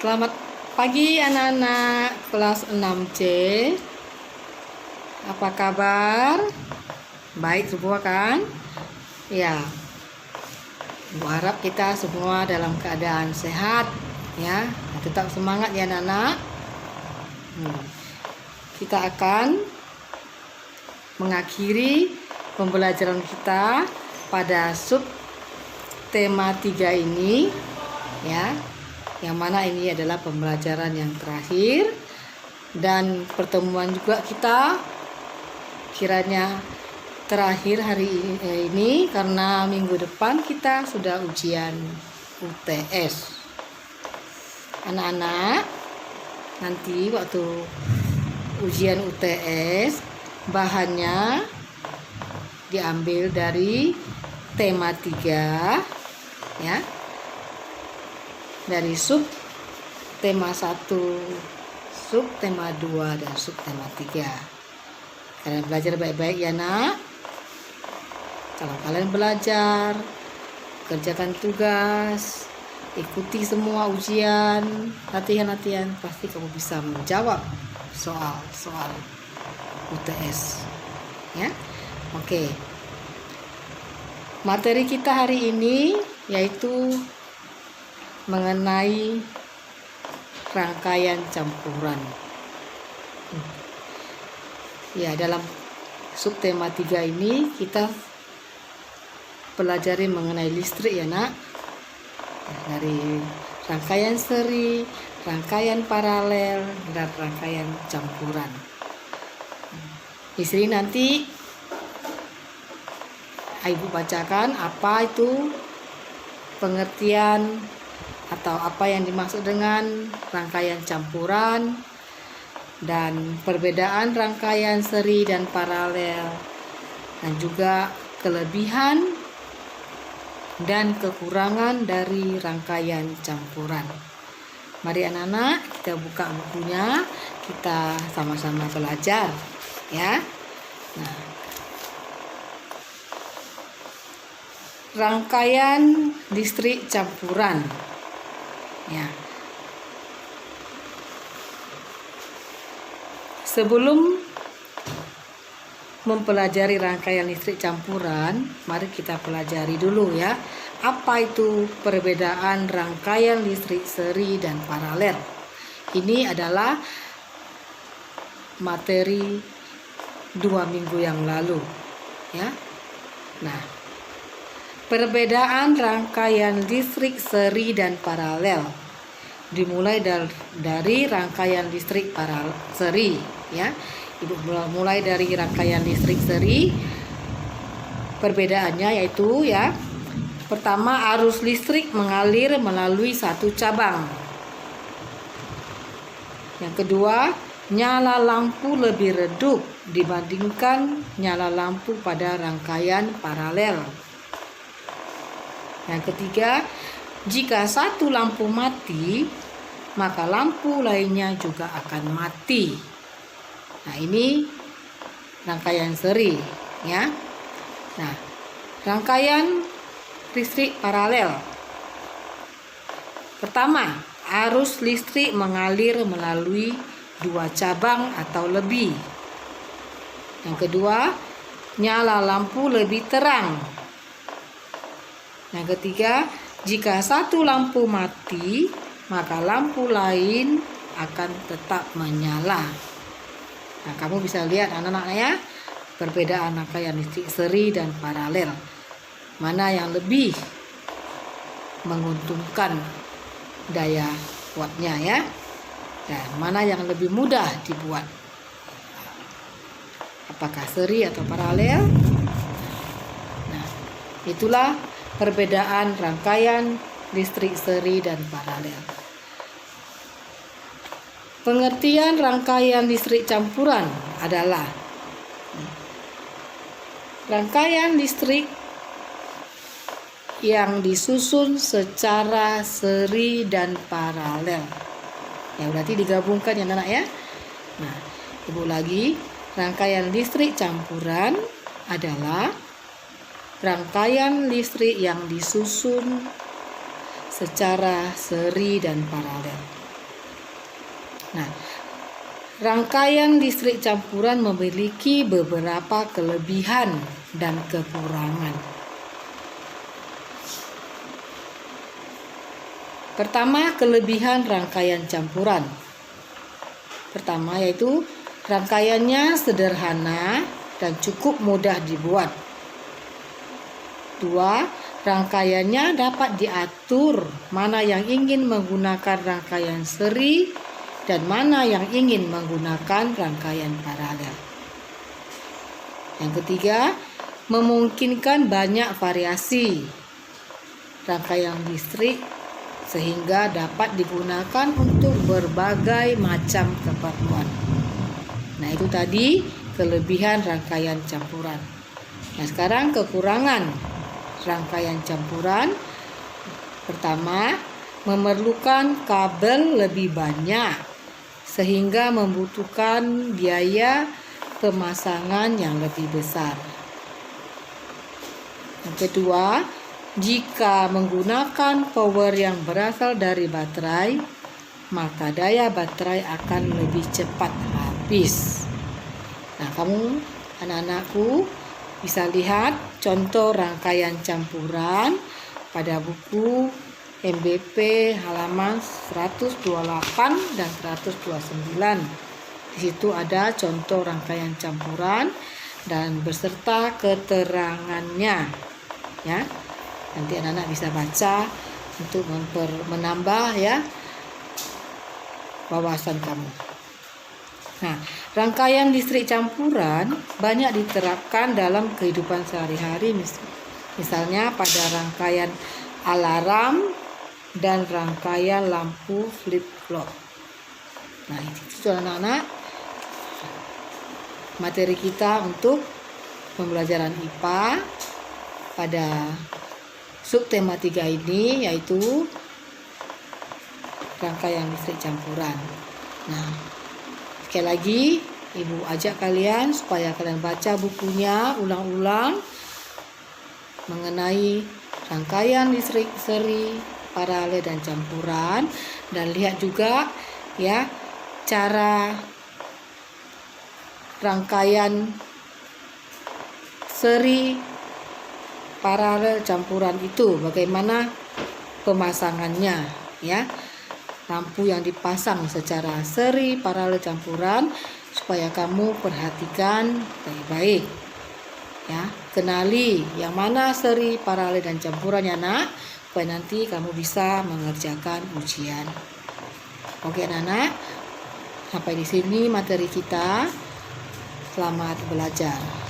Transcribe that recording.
Selamat pagi anak-anak kelas 6C. Apa kabar? Baik semua kan? Ya. Ibu harap kita semua dalam keadaan sehat ya. Tetap semangat ya anak-anak. Kita akan mengakhiri pembelajaran kita pada sub tema 3 ini ya. Yang mana ini adalah pembelajaran yang terakhir dan pertemuan juga kita kiranya terakhir hari ini karena minggu depan kita sudah ujian UTS. Anak-anak, nanti waktu ujian UTS bahannya diambil dari tema 3 ya. Dari sub tema 1, sub tema 2 dan sub tema 3. Kalian belajar baik-baik ya nak. Kalau kalian belajar, kerjakan tugas, ikuti semua ujian, latihan-latihan, pasti kamu bisa menjawab soal-soal UTS ya. Oke. Materi kita hari ini yaitu mengenai rangkaian campuran. Ya, dalam subtema 3 ini kita pelajari mengenai listrik ya nak. Dari rangkaian seri, rangkaian paralel, dan rangkaian campuran. Di sini nanti Ibu bacakan apa itu pengertian atau apa yang dimaksud dengan rangkaian campuran dan perbedaan rangkaian seri dan paralel, dan juga kelebihan dan kekurangan dari rangkaian campuran. Mari anak-anak kita buka bukunya, kita sama-sama belajar ya. Nah, rangkaian listrik campuran ya. Sebelum mempelajari rangkaian listrik campuran, mari kita pelajari dulu ya, apa itu perbedaan rangkaian listrik seri dan paralel. Ini adalah materi 2 minggu yang lalu ya. Nah, perbedaan rangkaian listrik seri dan paralel dimulai dari rangkaian listrik seri ya. Ibu mulai dari rangkaian listrik seri. Perbedaannya yaitu ya, pertama arus listrik mengalir melalui satu cabang. Yang kedua, nyala lampu lebih redup dibandingkan nyala lampu pada rangkaian paralel. Yang ketiga, jika satu lampu mati, maka lampu lainnya juga akan mati. Nah, ini rangkaian seri ya. Nah, rangkaian listrik paralel. Pertama, arus listrik mengalir melalui 2 cabang atau lebih. Yang kedua, nyala lampu lebih terang. Yang ketiga, jika satu lampu mati, maka lampu lain akan tetap menyala. Nah, kamu bisa lihat anak-anak ya, perbedaan rangkaian listrik seri dan paralel. Mana yang lebih menguntungkan daya kuatnya ya. Dan mana yang lebih mudah dibuat. Apakah seri atau paralel? Nah, itulah perbedaan rangkaian listrik seri dan paralel. Pengertian rangkaian listrik campuran adalah rangkaian listrik yang disusun secara seri dan paralel. Ya, berarti digabungkan ya anak ya. Nah, ibu lagi, rangkaian listrik campuran adalah rangkaian listrik yang disusun secara seri dan paralel. Nah, rangkaian listrik campuran memiliki beberapa kelebihan dan kekurangan. Pertama, kelebihan rangkaian campuran. Pertama yaitu rangkaiannya sederhana dan cukup mudah dibuat. Dua, rangkaiannya dapat diatur mana yang ingin menggunakan rangkaian seri dan mana yang ingin menggunakan rangkaian paralel. Yang ketiga, memungkinkan banyak variasi rangkaian listrik sehingga dapat digunakan untuk berbagai macam keperluan. Nah, itu tadi kelebihan rangkaian campuran. Nah, sekarang kekurangan rangkaian campuran. Pertama, memerlukan kabel lebih banyak sehingga membutuhkan biaya pemasangan yang lebih besar. Yang kedua, jika menggunakan power yang berasal dari baterai, maka daya baterai akan lebih cepat habis. Nah, kamu anak-anakku bisa lihat contoh rangkaian campuran pada buku MBP halaman 128 dan 129. Di situ ada contoh rangkaian campuran dan beserta keterangannya, ya. Nanti anak-anak bisa baca untuk menambah ya wawasan kamu. Nah, rangkaian listrik campuran banyak diterapkan dalam kehidupan sehari-hari, misalnya pada rangkaian alarm dan rangkaian lampu flip-flop. Nah, itu anak-anak materi kita untuk pembelajaran IPA pada subtema 3 ini, yaitu rangkaian listrik campuran. Nah, sekali lagi Ibu ajak kalian supaya kalian baca bukunya ulang-ulang mengenai rangkaian listrik seri, paralel dan campuran, dan lihat juga ya cara rangkaian seri, paralel, campuran itu bagaimana pemasangannya, ya. Lampu yang dipasang secara seri, paralel, campuran, supaya kamu perhatikan baik-baik, ya. Kenali yang mana seri, paralel dan campuran ya nak, supaya nanti kamu bisa mengerjakan ujian. Oke anak-anak, sampai di sini materi kita. Selamat belajar.